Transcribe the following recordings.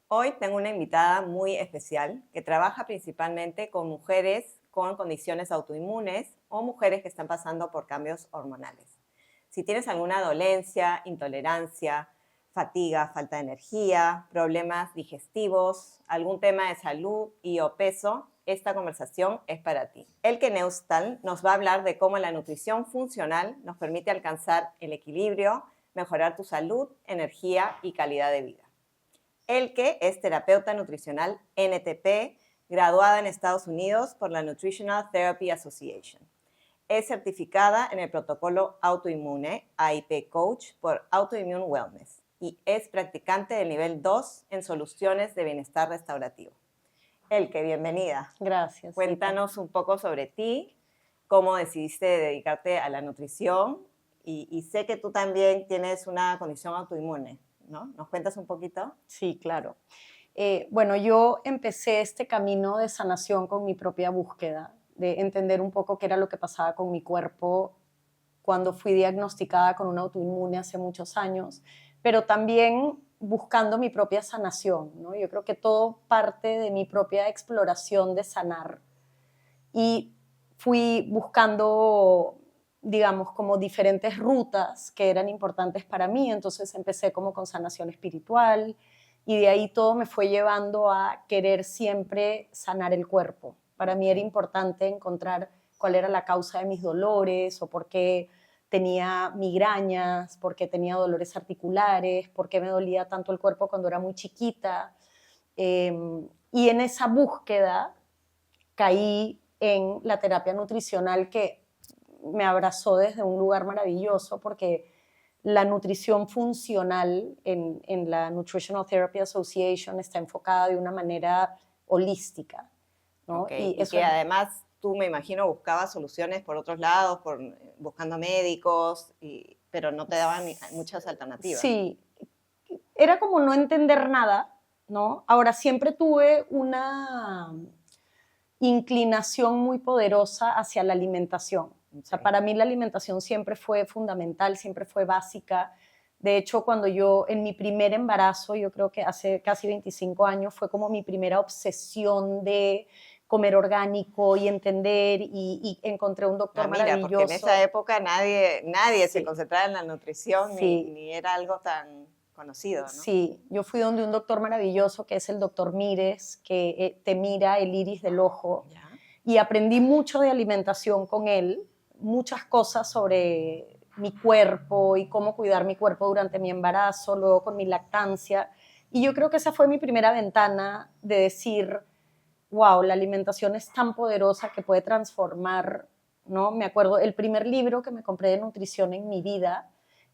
Hoy tengo una invitada muy especial que trabaja principalmente con mujeres con condiciones autoinmunes o mujeres que están pasando por cambios hormonales. Si tienes alguna dolencia, intolerancia, fatiga, falta de energía, problemas digestivos, algún tema de salud y o peso, esta conversación es para ti. Elke Neustal nos va a hablar de cómo la nutrición funcional nos permite alcanzar el equilibrio, mejorar tu salud, energía y calidad de vida. Elke es terapeuta nutricional NTP, graduada en Estados Unidos por la Nutritional Therapy Association. Es certificada en el protocolo autoinmune, AIP Coach, por Autoimmune Wellness y es practicante del nivel 2 en soluciones de bienestar restaurativo. Elke, bienvenida. Gracias. Cuéntanos un poco sobre ti, cómo decidiste dedicarte a la nutrición y sé que tú también tienes una condición autoinmune, ¿no? ¿Nos cuentas un poquito? Sí, claro. Bueno, yo empecé este camino de sanación con mi propia búsqueda, de entender un poco qué era lo que pasaba con mi cuerpo cuando fui diagnosticada con un autoinmune hace muchos años, pero también buscando mi propia sanación, ¿no? Yo creo que todo parte de mi propia exploración de sanar y fui buscando, digamos, como diferentes rutas que eran importantes para mí. Entonces empecé como con sanación espiritual y de ahí todo me fue llevando a querer siempre sanar el cuerpo. Para mí era importante encontrar cuál era la causa de mis dolores o por qué tenía migrañas, por qué tenía dolores articulares, por qué me dolía tanto el cuerpo cuando era muy chiquita. Y en esa búsqueda caí en la terapia nutricional que me abrazó desde un lugar maravilloso porque la nutrición funcional en la Nutritional Therapy Association está enfocada de una manera holística, ¿no? Okay. Y eso que es, además tú, me imagino, buscabas soluciones por otros lados, buscando médicos, pero no te daban muchas alternativas. sí, era como no entender nada, ¿no? Ahora, siempre tuve una inclinación muy poderosa hacia la alimentación. O sea, para mí la alimentación siempre fue fundamental, siempre fue básica. De hecho, cuando yo, en mi primer embarazo, yo creo que hace casi 25 años, fue como mi primera obsesión de comer orgánico y entender, y encontré un doctor Mira, porque en maravilloso. esa época nadie se Sí, concentraba en la nutrición sí, ni era algo tan conocido, ¿no? sí. Yo fui donde un doctor maravilloso, que es el doctor Mires, que te mira el iris del ojo, Ya. y aprendí mucho de alimentación con él, muchas cosas sobre mi cuerpo y cómo cuidar mi cuerpo durante mi embarazo, luego con mi lactancia. Y yo creo que esa fue mi primera ventana de decir, wow, la alimentación es tan poderosa que puede transformar, ¿no? Me acuerdo, el primer libro que me compré de nutrición en mi vida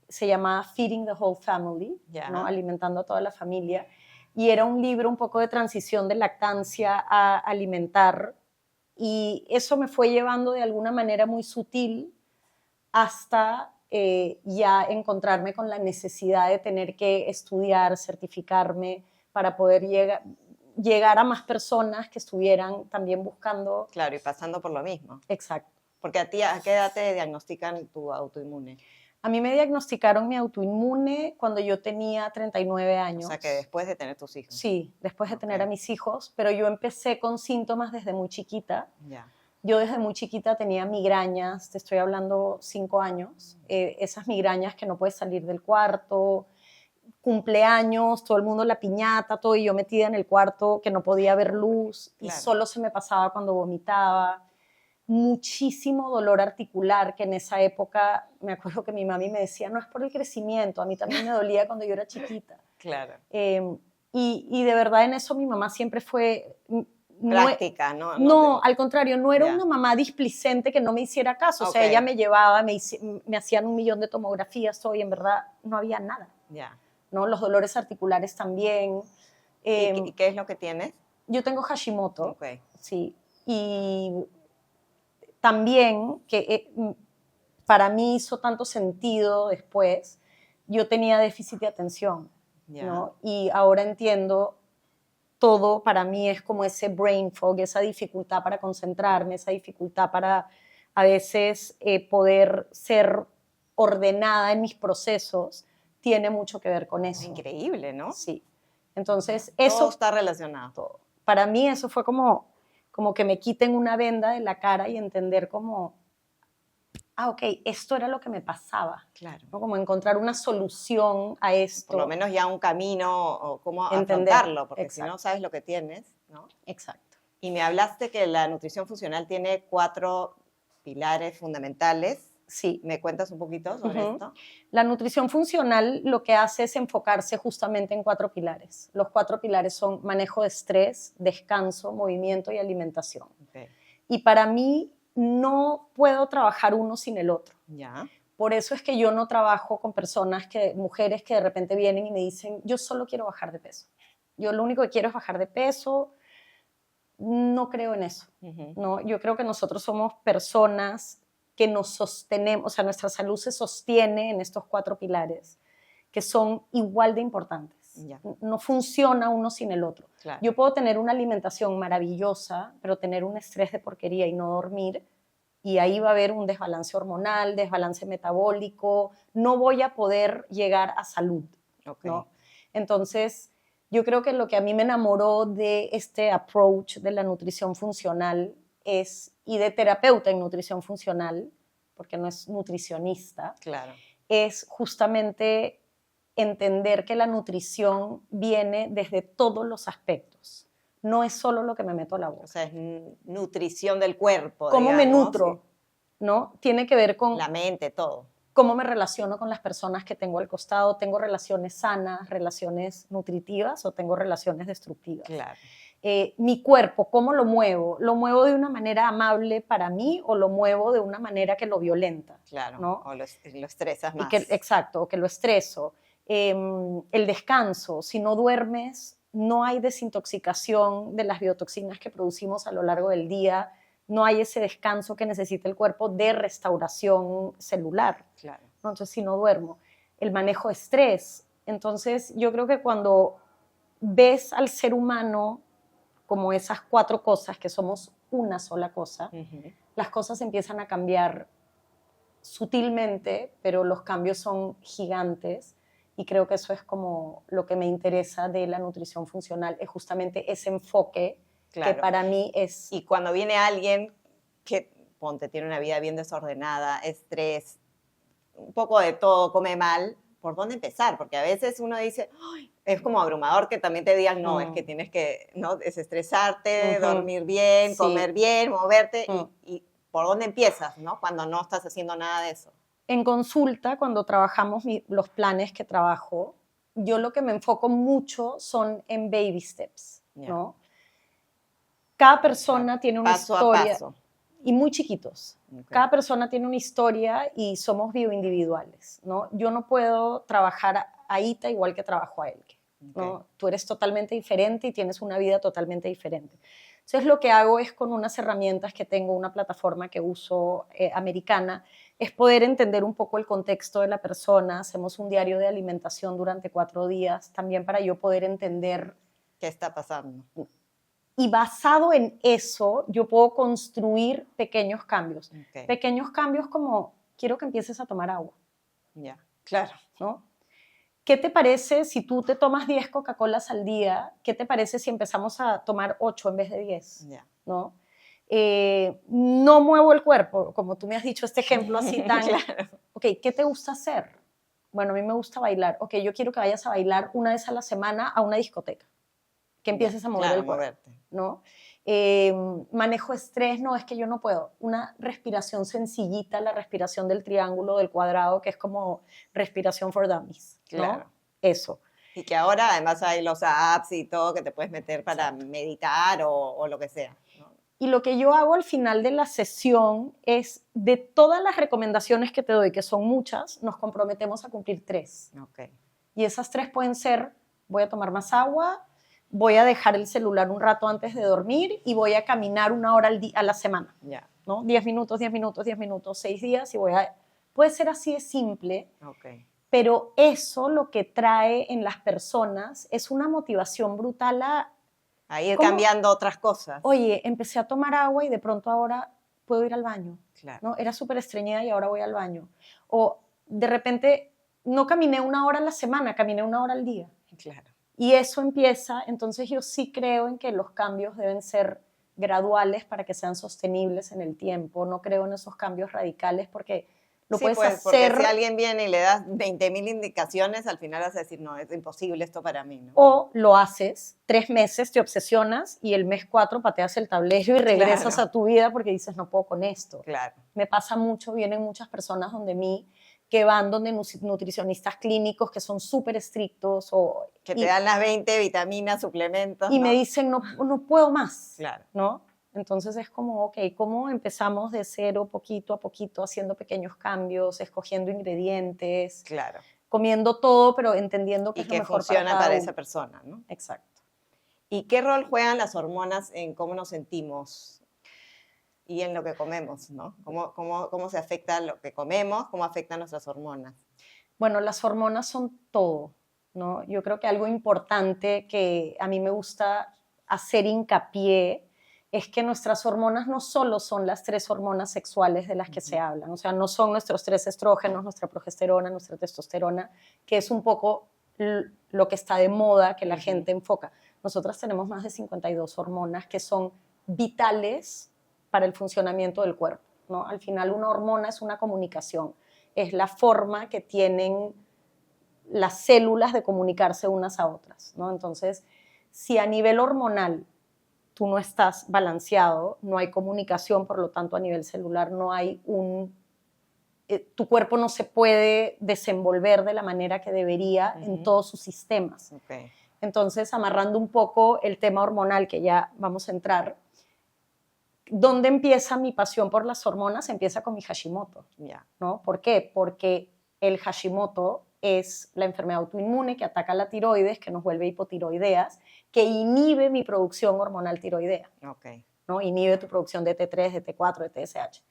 se llama Feeding the Whole Family, ¿no? Alimentando a toda la familia. Y era un libro un poco de transición de lactancia a alimentar, y eso me fue llevando de alguna manera muy sutil hasta ya encontrarme con la necesidad de tener que estudiar, certificarme para poder llegar a más personas que estuvieran también buscando. Claro, y pasando por lo mismo. Exacto. Porque a ti, ¿a qué edad te diagnostican tu autoinmune? A mí me diagnosticaron mi autoinmune cuando yo tenía 39 años. O sea, que después de tener tus hijos. Sí, después de tener a mis hijos, pero yo empecé con síntomas desde muy chiquita. Ya. Yo desde muy chiquita tenía migrañas, te estoy hablando 5 años, esas migrañas que no puedes salir del cuarto, cumpleaños, todo el mundo la piñata, todo, y yo metida en el cuarto que no podía ver luz, y solo se me pasaba cuando vomitaba. Muchísimo dolor articular, que en esa época me acuerdo que mi mami me decía, no es por el crecimiento, a mí también me dolía cuando yo era chiquita. Claro. Y de verdad en eso mi mamá siempre fue práctica, ¿no? No, al contrario, no era una mamá displicente que no me hiciera caso. O sea, ella me llevaba, me hacían 1.000.000 de tomografías, todo, y en verdad no había nada. ¿No? Los dolores articulares también. ¿Y qué es lo que tienes? Yo tengo Hashimoto. Sí. Y también, que para mí hizo tanto sentido después, yo tenía déficit de atención, ¿no? Y ahora entiendo, todo para mí es como ese brain fog, esa dificultad para concentrarme, esa dificultad para a veces poder ser ordenada en mis procesos, tiene mucho que ver con eso. Increíble, ¿no? Sí. Entonces, Todo eso, está relacionado. para mí eso fue como que me quiten una venda de la cara y entender como, ok, esto era lo que me pasaba. Claro. ¿no? Como encontrar una solución a esto. Por lo menos ya un camino o cómo Entender, afrontarlo, porque si exacto. no sabes lo que tienes, ¿no? Exacto. Y me hablaste que la nutrición funcional tiene 4 pilares fundamentales. Sí. ¿Me cuentas un poquito sobre esto? La nutrición funcional lo que hace es enfocarse justamente en 4 pilares. Los 4 pilares son manejo de estrés, descanso, movimiento y alimentación. Okay. Y para mí no puedo trabajar uno sin el otro. Ya. Por eso es que yo no trabajo con mujeres que de repente vienen y me dicen, yo solo quiero bajar de peso. Yo lo único que quiero es bajar de peso. No creo en eso. ¿no? Yo creo que nosotros somos personas que nos sostenemos, o sea, nuestra salud se sostiene en estos 4 pilares, que son igual de importantes. Ya. No funciona uno sin el otro. Claro. Yo puedo tener una alimentación maravillosa, pero tener un estrés de porquería y no dormir, y ahí va a haber un desbalance hormonal, desbalance metabólico, no voy a poder llegar a salud. Okay. ¿no? Entonces, yo creo que lo que a mí me enamoró de este approach de la nutrición funcional y de terapeuta en nutrición funcional, porque no es nutricionista, claro. es justamente entender que la nutrición viene desde todos los aspectos. No es solo lo que me meto a la boca. O sea, es nutrición del cuerpo. ¿Cómo digamos, me nutro? ¿sí? ¿no? Tiene que ver con la mente, todo. Cómo me relaciono con las personas que tengo al costado. ¿Tengo relaciones sanas, relaciones nutritivas o tengo relaciones destructivas? Claro. Mi cuerpo, ¿cómo lo muevo? ¿Lo muevo de una manera amable para mí o lo muevo de una manera que lo violenta? Claro, ¿no? o lo estresas más. Exacto, o que lo estreso. El descanso, si no duermes, no hay desintoxicación de las biotoxinas que producimos a lo largo del día, no hay ese descanso que necesita el cuerpo de restauración celular. Claro. ¿no? Entonces, si no duermo. El manejo de estrés. Entonces, yo creo que cuando ves al ser humano como esas 4 cosas, que somos una sola cosa, las cosas empiezan a cambiar sutilmente, pero los cambios son gigantes. Y creo que eso es como lo que me interesa de la nutrición funcional, es justamente ese enfoque claro. que para mí es... Y cuando viene alguien que, ponte, tiene una vida bien desordenada, estrés, un poco de todo, come mal, ¿por dónde empezar? Porque a veces uno dice, ¡ay! Es como abrumador que también te digan, no, es que tienes que ¿no? desestresarte, dormir bien, comer bien, moverte, y ¿por dónde empiezas, no? Cuando no estás haciendo nada de eso. En consulta, cuando trabajamos los planes que trabajo, yo lo que me enfoco mucho son en baby steps, ¿no? Cada persona tiene una historia. Paso a paso. Y muy chiquitos. Okay. Cada persona tiene una historia y somos bioindividuales, ¿no? Yo no puedo trabajar a Aita igual que trabajo a Elke, ¿no? Okay. Tú eres totalmente diferente y tienes una vida totalmente diferente. Entonces, lo que hago es con unas herramientas que tengo, una plataforma que uso americana, es poder entender un poco el contexto de la persona. Hacemos un diario de alimentación durante 4 días, también para yo poder entender qué está pasando. Y basado en eso, yo puedo construir pequeños cambios. Okay. Pequeños cambios como, quiero que empieces a tomar agua. Ya, claro. ¿no? ¿Qué te parece si tú te tomas 10 Coca-Colas al día? ¿Qué te parece si empezamos a tomar 8 en vez de 10? Ya. ¿no? No muevo el cuerpo, como tú me has dicho este ejemplo así tan... claro. Ok, ¿qué te gusta hacer? Bueno, a mí me gusta bailar. Ok, yo quiero que vayas a bailar una vez a la semana a una discoteca. Que empieces a mover el cuerpo, ¿no? Manejo estrés, no, es que yo no puedo. Una respiración sencillita, la respiración del triángulo, del cuadrado, que es como respiración for dummies, ¿no? Claro. Eso. Y que ahora además hay los apps y todo que te puedes meter para Exacto. meditar o lo que sea, ¿no? Y lo que yo hago al final de la sesión es, de todas las recomendaciones que te doy, que son muchas, nos comprometemos a cumplir 3. Okay. Y esas 3 pueden ser, voy a tomar más agua, voy a dejar el celular un rato antes de dormir y voy a caminar 1 hora a la semana. Yeah. ¿no? 10 minutos, 10 minutos, 10 minutos, 6 días y Puede ser así de simple, okay. Pero eso lo que trae en las personas es una motivación brutal a ir cambiando otras cosas. Oye, empecé a tomar agua y de pronto ahora puedo ir al baño. Claro. ¿no? Era súper estreñida y ahora voy al baño. O de repente no caminé 1 hora a la semana, caminé 1 hora al día. Claro. Y eso empieza, entonces yo sí creo en que los cambios deben ser graduales para que sean sostenibles en el tiempo. No creo en esos cambios radicales porque lo Sí, puedes pues, porque hacer si alguien viene y le das 20.000 indicaciones, al final vas a decir, no, es imposible esto para mí, ¿no? o lo haces 3 meses, te obsesionas y el mes 4 pateas el tablero y regresas Claro. a tu vida porque dices, no puedo con esto. Claro. Me pasa mucho, vienen muchas personas donde mí que van donde nutricionistas clínicos que son súper estrictos Que te dan las 20 vitaminas, suplementos, y ¿no? me dicen, no puedo más, Claro. ¿no? Entonces es como, ok, ¿cómo empezamos de cero, poquito a poquito, haciendo pequeños cambios, escogiendo ingredientes, Claro. comiendo todo, pero entendiendo que Y es lo que mejor para funciona cada para uno? esa persona, ¿no? Exacto. ¿Y qué rol juegan las hormonas en cómo nos sentimos y en lo que comemos, ¿no? ¿Cómo se afecta lo que comemos? ¿Cómo afectan nuestras hormonas? Bueno, las hormonas son todo, ¿no? Yo creo que algo importante que a mí me gusta hacer hincapié es que nuestras hormonas no solo son las 3 hormonas sexuales de las que se hablan, o sea, no son nuestros 3 estrógenos, nuestra progesterona, nuestra testosterona, que es un poco lo que está de moda, que la gente enfoca. Nosotras tenemos más de 52 hormonas que son vitales para el funcionamiento del cuerpo, ¿no? Al final una hormona es una comunicación, es la forma que tienen las células de comunicarse unas a otras, ¿no? Entonces, si a nivel hormonal tú no estás balanceado, no hay comunicación, por lo tanto a nivel celular no hay tu cuerpo no se puede desenvolver de la manera que debería en todos sus sistemas. Okay. Entonces, amarrando un poco el tema hormonal, que ya vamos a entrar, ¿dónde empieza mi pasión por las hormonas? Empieza con mi Hashimoto, ¿no? ¿Por qué? Porque el Hashimoto es la enfermedad autoinmune que ataca la tiroides, que nos vuelve hipotiroideas, que inhibe mi producción hormonal tiroidea, Okay. ¿no? Inhibe tu producción de T3, de T4, de TSH.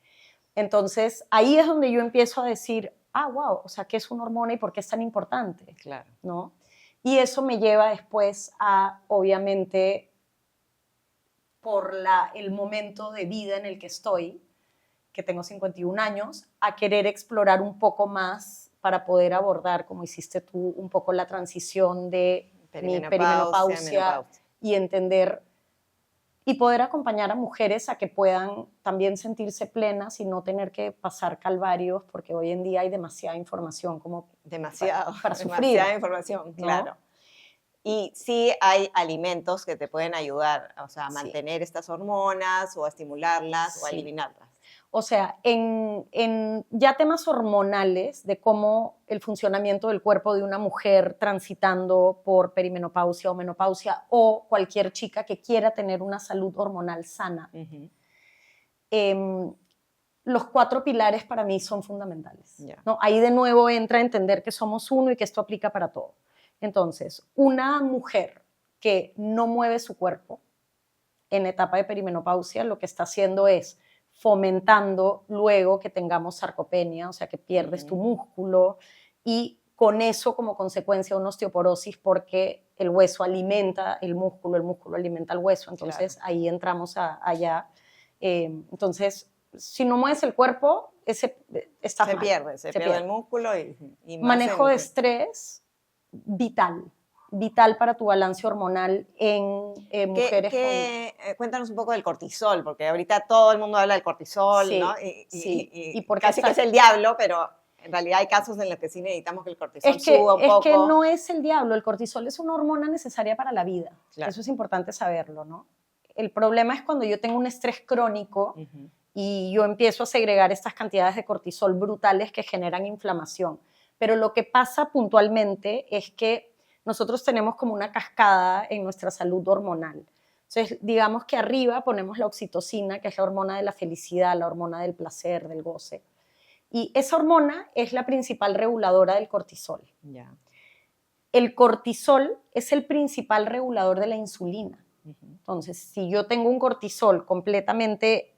Entonces, ahí es donde yo empiezo a decir, wow, o sea, ¿qué es una hormona y por qué es tan importante? Claro. ¿No? Y eso me lleva después a, obviamente, por el momento de vida en el que estoy, que tengo 51 años, a querer explorar un poco más para poder abordar, como hiciste tú, un poco la transición de mi perimenopausia y entender y poder acompañar a mujeres a que puedan también sentirse plenas y no tener que pasar calvarios, porque hoy en día hay demasiada información como para sufrir. Demasiada información, claro. ¿No? Y sí hay alimentos que te pueden ayudar, o sea, a mantener estas hormonas o a estimularlas o a eliminarlas. O sea, en ya temas hormonales de cómo el funcionamiento del cuerpo de una mujer transitando por perimenopausia o menopausia o cualquier chica que quiera tener una salud hormonal sana, los 4 pilares para mí son fundamentales, ¿no? Ahí de nuevo entra a entender que somos uno y que esto aplica para todo. Entonces, una mujer que no mueve su cuerpo en etapa de perimenopausia, lo que está haciendo es fomentando luego que tengamos sarcopenia, o sea, que pierdes tu músculo y con eso como consecuencia una osteoporosis porque el hueso alimenta el músculo alimenta el hueso, entonces ahí entramos allá. Entonces, si no mueves el cuerpo, se pierde el músculo y manejo de estrés, vital para tu balance hormonal en mujeres cuéntanos un poco del cortisol, porque ahorita todo el mundo habla del cortisol, ¿no? Y casi que es el diablo, pero en realidad hay casos en los que sí necesitamos que el cortisol suba un poco. Es que no es el diablo, el cortisol es una hormona necesaria para la vida. Claro. Eso es importante saberlo, ¿no? El problema es cuando yo tengo un estrés crónico y yo empiezo a segregar estas cantidades de cortisol brutales que generan inflamación. Pero lo que pasa puntualmente es que nosotros tenemos como una cascada en nuestra salud hormonal. Entonces, digamos que arriba ponemos la oxitocina, que es la hormona de la felicidad, la hormona del placer, del goce. Y esa hormona es la principal reguladora del cortisol. El cortisol es el principal regulador de la insulina. Entonces, si yo tengo un cortisol completamente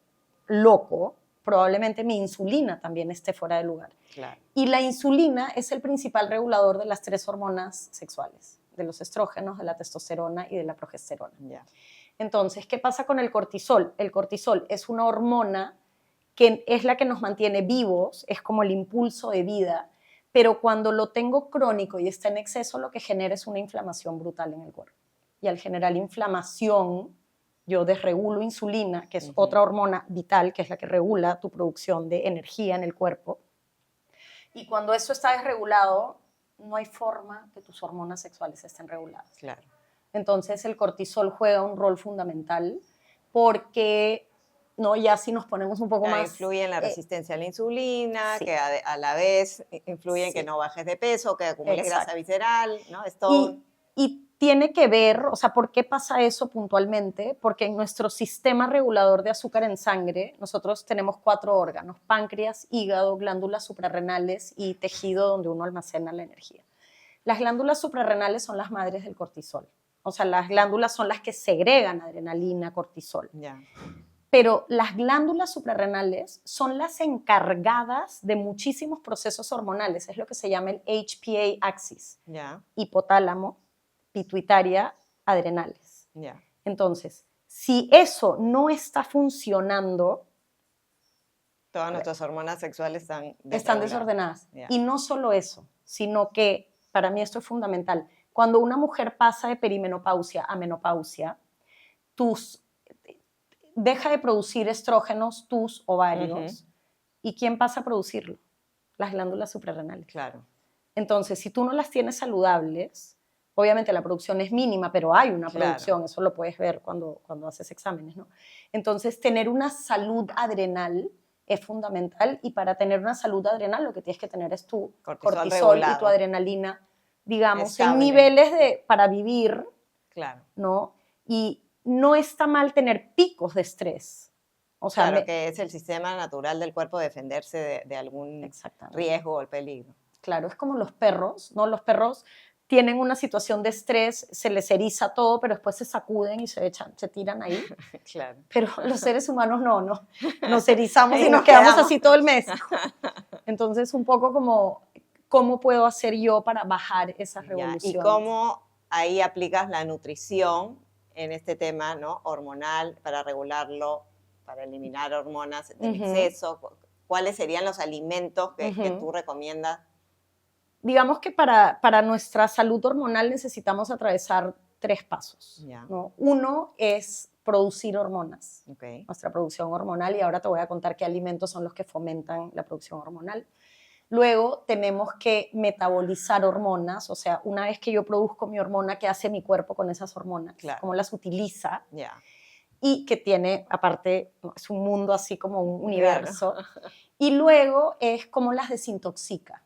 loco, probablemente mi insulina también esté fuera de lugar. Claro. Y la insulina es el principal regulador de las 3 hormonas sexuales, de los estrógenos, de la testosterona y de la progesterona. Entonces, ¿qué pasa con el cortisol? El cortisol es una hormona que es la que nos mantiene vivos, es como el impulso de vida, pero cuando lo tengo crónico y está en exceso, lo que genera es una inflamación brutal en el cuerpo. Y al generar inflamación, yo desregulo insulina, que es otra hormona vital, que es la que regula tu producción de energía en el cuerpo. Y cuando eso está desregulado, no hay forma que tus hormonas sexuales estén reguladas. Claro. Entonces el cortisol juega un rol fundamental porque, ¿no? Ya si nos ponemos un poco más... Influye en la resistencia a la insulina, sí. que a la vez influye en Sí. que no bajes de peso, que acumules Exacto. grasa visceral, ¿no? Es todo... Y tiene que ver, o sea, ¿por qué pasa eso puntualmente? Porque en nuestro sistema regulador de azúcar en sangre, nosotros tenemos 4 órganos: páncreas, hígado, glándulas suprarrenales y tejido donde uno almacena la energía. Las glándulas suprarrenales son las madres del cortisol. O sea, las glándulas son las que segregan adrenalina, cortisol. Ya. Pero las glándulas suprarrenales son las encargadas de muchísimos procesos hormonales. Es lo que se llama el HPA axis. Ya. Hipotálamo, pituitaria, adrenales. Ya. Entonces, si eso no está funcionando, Todas nuestras hormonas sexuales están desordenadas. Ya. Y no solo eso, sino que, para mí esto es fundamental, cuando una mujer pasa de perimenopausia a menopausia, deja de producir estrógenos tus ovarios. ¿Y quién pasa a producirlo? Las glándulas suprarrenales. Claro. Entonces, si tú no las tienes saludables, obviamente la producción es mínima, pero hay una producción, eso lo puedes ver cuando haces exámenes, ¿no? Entonces, tener una salud adrenal es fundamental, y para tener una salud adrenal lo que tienes que tener es tu cortisol y tu adrenalina, digamos, estable, en niveles para vivir, claro, ¿no? Y no está mal tener picos de estrés. O sea, claro, que es el sistema natural del cuerpo defenderse de algún riesgo o el peligro. Claro, es como los perros, ¿no? Los perros tienen una situación de estrés, se les eriza todo, pero después se sacuden y se tiran ahí. Claro. Pero los seres humanos no. Nos erizamos y nos quedamos así todo el mes. Entonces, un poco como, ¿cómo puedo hacer yo para bajar esas revoluciones? ¿Y cómo ahí aplicas la nutrición en este tema, ¿no? Hormonal, para regularlo, para eliminar hormonas en exceso? ¿Cuáles serían los alimentos que tú recomiendas? Digamos que para nuestra salud hormonal necesitamos atravesar 3 pasos, ¿no? Uno es producir hormonas, nuestra producción hormonal, y ahora te voy a contar qué alimentos son los que fomentan la producción hormonal. Luego tenemos que metabolizar hormonas, o sea, una vez que yo produzco mi hormona, ¿qué hace mi cuerpo con esas hormonas? ¿Cómo las utiliza? Y que tiene, aparte, es un mundo así como un universo. Y luego es cómo las desintoxica.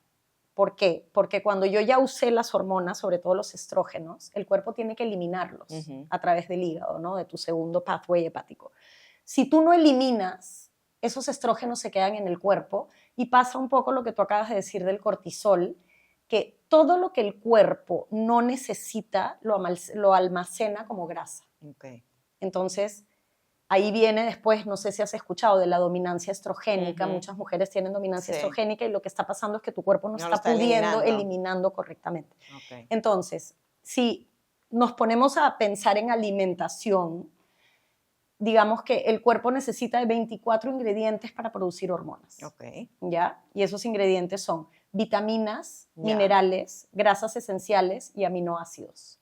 ¿Por qué? Porque cuando yo ya usé las hormonas, sobre todo los estrógenos, el cuerpo tiene que eliminarlos a través del hígado, ¿no? De tu segundo pathway hepático. Si tú no eliminas, esos estrógenos se quedan en el cuerpo, y pasa un poco lo que tú acabas de decir del cortisol, que todo lo que el cuerpo no necesita lo almacena como grasa. Entonces, ahí viene después, no sé si has escuchado de la dominancia estrogénica. Muchas mujeres tienen dominancia estrogénica, y lo que está pasando es que tu cuerpo no está pudiendo eliminando correctamente. Entonces, si nos ponemos a pensar en alimentación, digamos que el cuerpo necesita de 24 ingredientes para producir hormonas. ¿Ya? Y esos ingredientes son vitaminas, minerales, grasas esenciales y aminoácidos.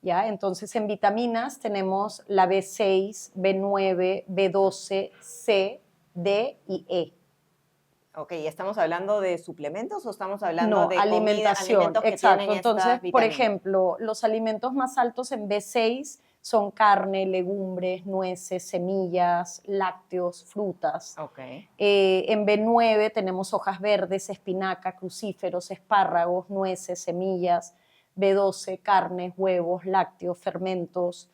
¿Ya? Entonces, en vitaminas tenemos la B6, B9, B12, C, D y E. ¿Estamos hablando de suplementos o estamos hablando de alimentación? Alimentos que exacto. tienen Entonces, estas vitaminas? por ejemplo, los alimentos más altos en B6 son carne, legumbres, nueces, semillas, lácteos, frutas. En B9 tenemos hojas verdes, espinaca, crucíferos, espárragos, nueces, semillas. B12, carnes, huevos, lácteos, fermentos.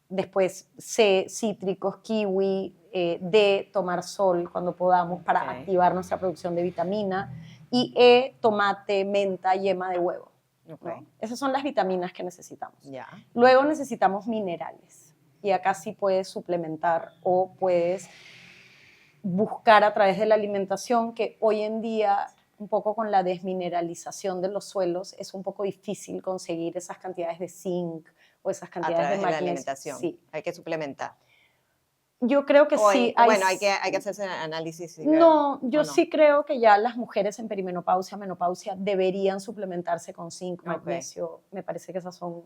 Después C, cítricos, kiwi. D, tomar sol cuando podamos para activar nuestra producción de vitamina. Y E, tomate, menta, yema de huevo. ¿No? Esas son las vitaminas que necesitamos. Luego necesitamos minerales. Y acá sí puedes suplementar o puedes buscar a través de la alimentación, que hoy en día, un poco con la desmineralización de los suelos, es un poco difícil conseguir esas cantidades de zinc o esas cantidades de magnesio. A través de la alimentación. Hay que suplementar. Yo creo que sí. Bueno, hay que hacerse análisis. Y no, ver, yo sí creo que ya las mujeres en perimenopausia, menopausia, deberían suplementarse con zinc, magnesio. Me parece que esas son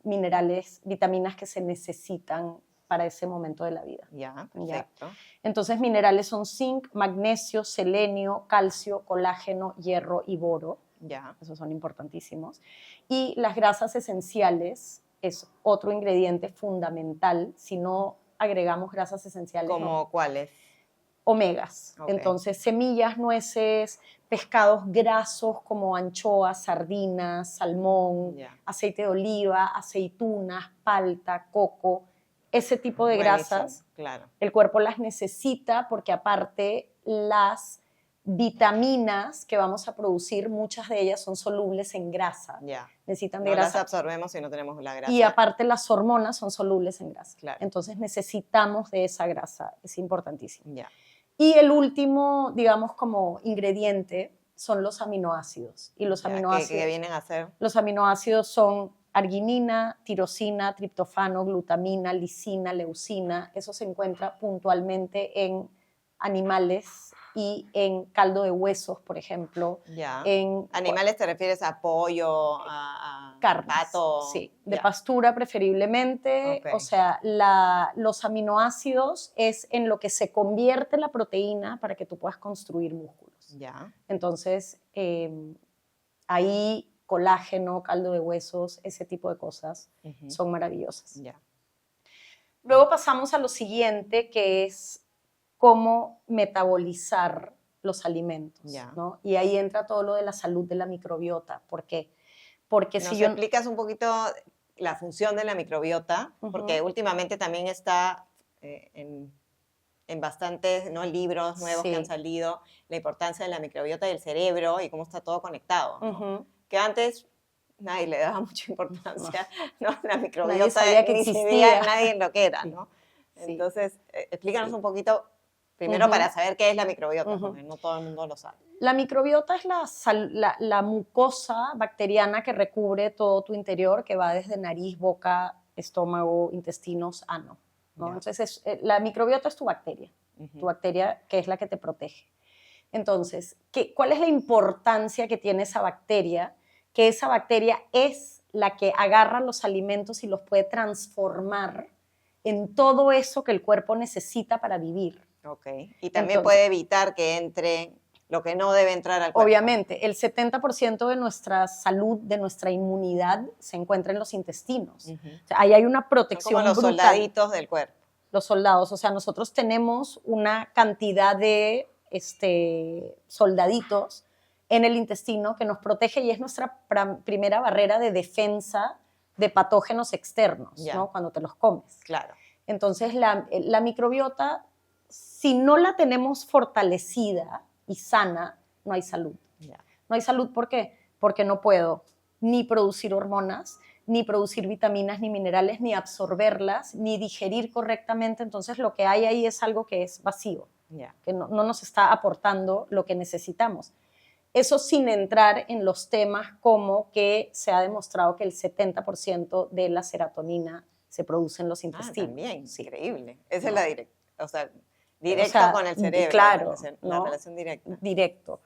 minerales, vitaminas que se necesitan para ese momento de la vida. Ya, perfecto. Entonces, minerales son zinc, magnesio, selenio, calcio, colágeno, hierro y boro. Ya. Esos son importantísimos. Y las grasas esenciales es otro ingrediente fundamental. Si no agregamos grasas esenciales. ¿Cómo cuáles? Omegas. Okay. Entonces, semillas, nueces, pescados grasos como anchoas, sardinas, salmón, aceite de oliva, aceitunas, palta, coco, ese tipo de grasas, claro. El cuerpo las necesita porque aparte las vitaminas que vamos a producir, muchas de ellas son solubles en grasa. Necesitan de grasa. Las absorbemos si no tenemos la grasa. Y aparte las hormonas son solubles en grasa. Claro. Entonces necesitamos de esa grasa, es importantísimo. Ya. Y el último, digamos, como ingrediente son los aminoácidos. Y los aminoácidos. ¿Qué vienen a ser? Los aminoácidos son arginina, tirosina, triptofano, glutamina, lisina, leucina. Eso se encuentra puntualmente en animales y en caldo de huesos, por ejemplo. Ya. En ¿Animales te refieres a pollo, a carnes, pato? Sí, de pastura preferiblemente. Okay. O sea, los aminoácidos es en lo que se convierte la proteína para que tú puedas construir músculos. Ya. Entonces, ahí colágeno, caldo de huesos, ese tipo de cosas son maravillosas. Ya. Luego pasamos a lo siguiente, que es cómo metabolizar los alimentos, ¿no? Y ahí entra todo lo de la salud de la microbiota. ¿Por qué? Porque si explicas un poquito la función de la microbiota, porque últimamente también está en bastantes libros nuevos que han salido, la importancia de la microbiota y el cerebro y cómo está todo conectado, ¿no? Que antes nadie le daba mucha importancia, ¿no? La microbiota nadie sabía que existía. Nadie en lo que era, ¿no? Entonces, explícanos un poquito, primero para saber qué es la microbiota, porque no todo el mundo lo sabe. La microbiota es la mucosa bacteriana que recubre todo tu interior, que va desde nariz, boca, estómago, intestinos, ano, ¿no? Entonces, la microbiota es tu bacteria que es la que te protege. Entonces, ¿cuál es la importancia que tiene esa bacteria? Que esa bacteria es la que agarra los alimentos y los puede transformar en todo eso que el cuerpo necesita para vivir. Y también puede evitar que entre lo que no debe entrar al cuerpo. Obviamente, el 70% de nuestra salud, de nuestra inmunidad, se encuentra en los intestinos. O sea, ahí hay una protección brutal. Son como los soldaditos del cuerpo. Los soldados, o sea, nosotros tenemos una cantidad de soldaditos en el intestino que nos protege y es nuestra primera barrera de defensa de patógenos externos, ¿no? Cuando te los comes. Claro. Entonces, la microbiota, si no la tenemos fortalecida y sana, no hay salud. No hay salud, ¿por qué? Porque no puedo ni producir hormonas, ni producir vitaminas, ni minerales, ni absorberlas, ni digerir correctamente. Entonces, lo que hay ahí es algo que es vacío, que no nos está aportando lo que necesitamos. Eso sin entrar en los temas como que se ha demostrado que el 70% de la serotonina se produce en los intestinos. También, increíble. Esa es la directa con el cerebro. Claro. La relación directa. Directo.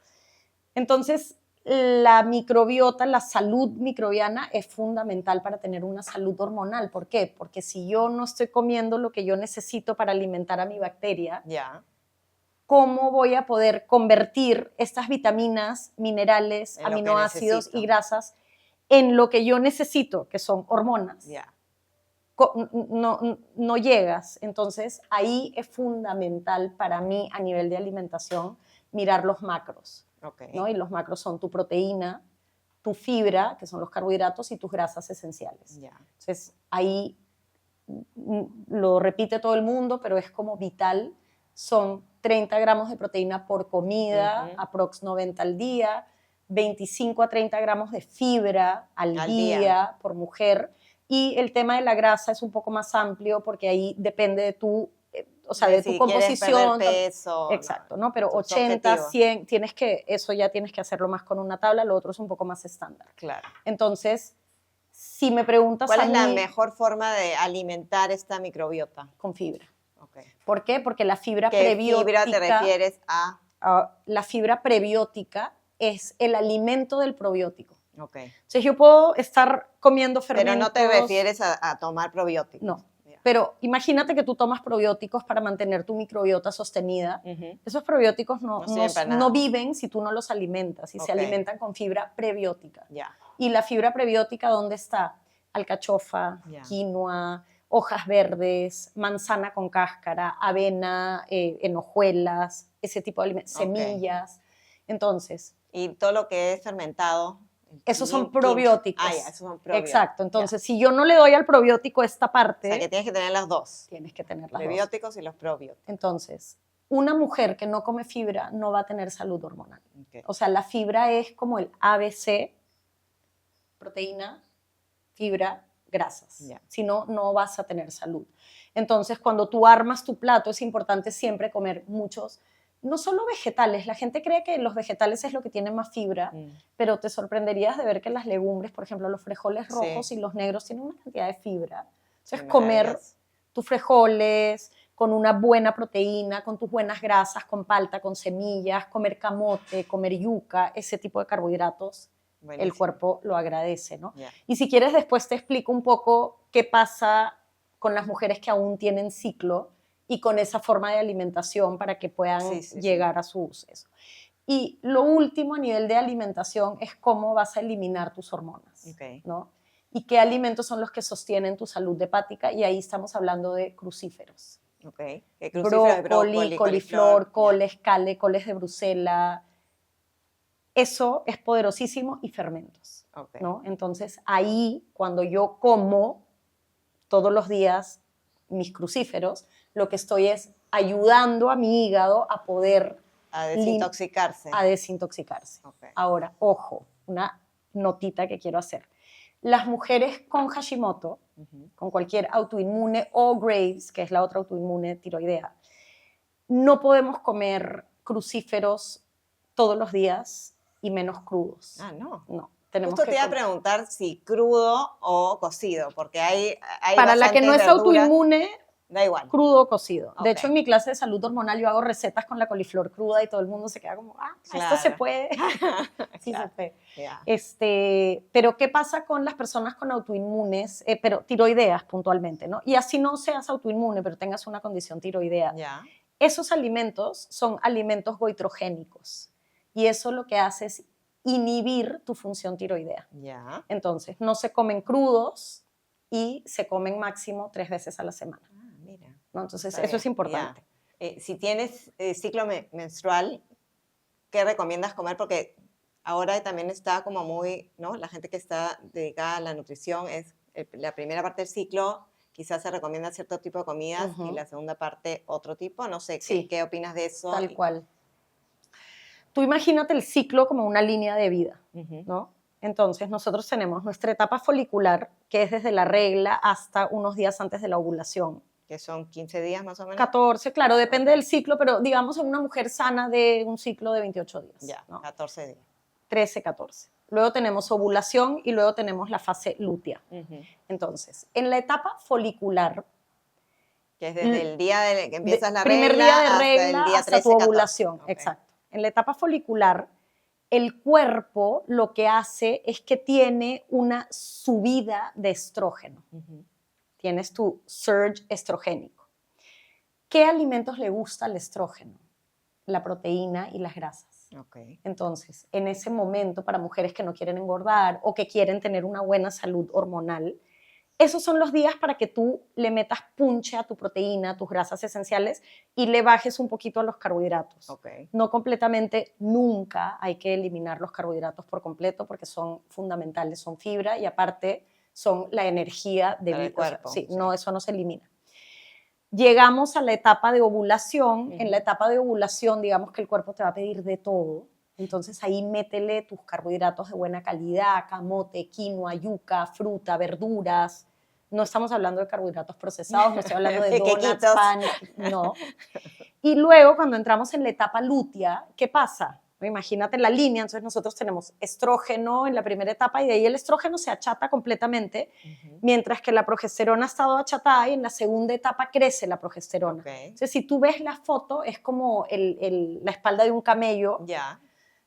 Entonces, la microbiota, la salud microbiana es fundamental para tener una salud hormonal. ¿Por qué? Porque si yo no estoy comiendo lo que yo necesito para alimentar a mi bacteria, ¿cómo voy a poder convertir estas vitaminas, minerales, aminoácidos y grasas en lo que yo necesito, que son hormonas? No llegas. Entonces, ahí es fundamental para mí a nivel de alimentación mirar los macros. ¿No? Y los macros son tu proteína, tu fibra, que son los carbohidratos, y tus grasas esenciales. Entonces, ahí lo repite todo el mundo, pero es como vital. Son 30 gramos de proteína por comida, aprox 90 al día, 25 a 30 gramos de fibra al día por mujer. Y el tema de la grasa es un poco más amplio porque ahí depende de tu composición. Peso, exacto, ¿no? Pero 80, 100, eso ya tienes que hacerlo más con una tabla, lo otro es un poco más estándar. Claro. Entonces, si me preguntas ¿cuál es la mejor forma de alimentar esta microbiota? Con fibra. Ok. ¿Por qué? Porque la fibra ¿Qué prebiótica... fibra te refieres a? La fibra prebiótica es el alimento del probiótico. Ok. Entonces yo puedo estar comiendo fermentos... Pero no te refieres a tomar probióticos. No. Pero imagínate que tú tomas probióticos para mantener tu microbiota sostenida. Esos probióticos no viven si tú no los alimentas y se alimentan con fibra prebiótica. Y la fibra prebiótica, ¿dónde está? Alcachofa, quinoa, hojas verdes, manzana con cáscara, avena en hojuelas, ese tipo de alimentos, semillas. Entonces... Y todo lo que es fermentado... Esos son probióticos. Esos son probióticos. Exacto. Entonces, si yo no le doy al probiótico esta parte... O sea, que tienes que tener las dos. Tienes que tener las prebióticos y los probióticos. Entonces, una mujer que no come fibra no va a tener salud hormonal. O sea, la fibra es como el ABC, proteína, fibra, grasas. Si no, no vas a tener salud. Entonces, cuando tú armas tu plato, es importante siempre comer muchos... No solo vegetales, la gente cree que los vegetales es lo que tiene más fibra, pero te sorprenderías de ver que las legumbres, por ejemplo, los frijoles rojos y los negros tienen una cantidad de fibra. Entonces, comer tus frijoles con una buena proteína, con tus buenas grasas, con palta, con semillas, comer camote, comer yuca, ese tipo de carbohidratos, el cuerpo lo agradece, ¿no? Y si quieres, después te explico un poco qué pasa con las mujeres que aún tienen ciclo, y con esa forma de alimentación para que puedan llegar a su eso. Y lo último a nivel de alimentación es cómo vas a eliminar tus hormonas, ¿no? Y qué alimentos son los que sostienen tu salud hepática, y ahí estamos hablando de crucíferos. Brócoli, coliflor, coles, cale, coles de Bruselas. Eso es poderosísimo, y fermentos, ¿no? Entonces, ahí, cuando yo como todos los días mis crucíferos, lo que estoy es ayudando a mi hígado a poder... A desintoxicarse. A desintoxicarse. Ahora, ojo, una notita que quiero hacer. Las mujeres con Hashimoto, con cualquier autoinmune o Graves, que es la otra autoinmune tiroidea, no podemos comer crucíferos todos los días y menos crudos. Ah, ¿no? No. Justo te iba a preguntar si crudo o cocido, porque hay para la que no es autoinmune, da igual. Crudo o cocido. De hecho, en mi clase de salud hormonal yo hago recetas con la coliflor cruda y todo el mundo se queda como, esto se puede. Sí, se puede. Pero ¿qué pasa con las personas con autoinmunes, pero tiroideas puntualmente, ¿no? Y así no seas autoinmune, pero tengas una condición tiroidea. Esos alimentos son alimentos goitrogénicos, y eso lo que hace es inhibir tu función tiroidea. Entonces, no se comen crudos y se comen máximo 3 veces a la semana. ¿No? Entonces, eso es importante. Si tienes ciclo menstrual, ¿qué recomiendas comer? Porque ahora también está como muy, ¿no? La gente que está dedicada a la nutrición, es la primera parte del ciclo, quizás se recomienda cierto tipo de comidas y la segunda parte otro tipo. No sé, ¿qué opinas de eso? Tal cual. Tú imagínate el ciclo como una línea de vida, ¿no? Entonces, nosotros tenemos nuestra etapa folicular, que es desde la regla hasta unos días antes de la ovulación. Que son 15 días más o menos. 14, claro, depende del ciclo, pero digamos en una mujer sana de un ciclo de 28 días. ¿No? 14 días. 13, 14. Luego tenemos ovulación y luego tenemos la fase lútea. Entonces, en la etapa folicular, que es desde el día que empiezas la primer regla, día de regla hasta el día hasta 13, tu ovulación. Exacto. En la etapa folicular, el cuerpo lo que hace es que tiene una subida de estrógeno. Tienes tu surge estrogénico. ¿Qué alimentos le gusta al estrógeno? La proteína y las grasas. Entonces, en ese momento, para mujeres que no quieren engordar o que quieren tener una buena salud hormonal, esos son los días para que tú le metas punche a tu proteína, a tus grasas esenciales, y le bajes un poquito a los carbohidratos. No completamente, nunca hay que eliminar los carbohidratos por completo porque son fundamentales, son fibra y aparte son la energía del cuerpo. Sí, no, eso no se elimina. Llegamos a la etapa de ovulación. En la etapa de ovulación, digamos que el cuerpo te va a pedir de todo. Entonces ahí métele tus carbohidratos de buena calidad, camote, quinoa, yuca, fruta, verduras. No estamos hablando de carbohidratos procesados, no estoy hablando de donuts, pan, no. Y luego, cuando entramos en la etapa lútea, ¿qué pasa? Imagínate la línea, entonces nosotros tenemos estrógeno en la primera etapa y de ahí el estrógeno se achata completamente, mientras que la progesterona ha estado achatada y en la segunda etapa crece la progesterona. Entonces, si tú ves la foto, es como la espalda de un camello,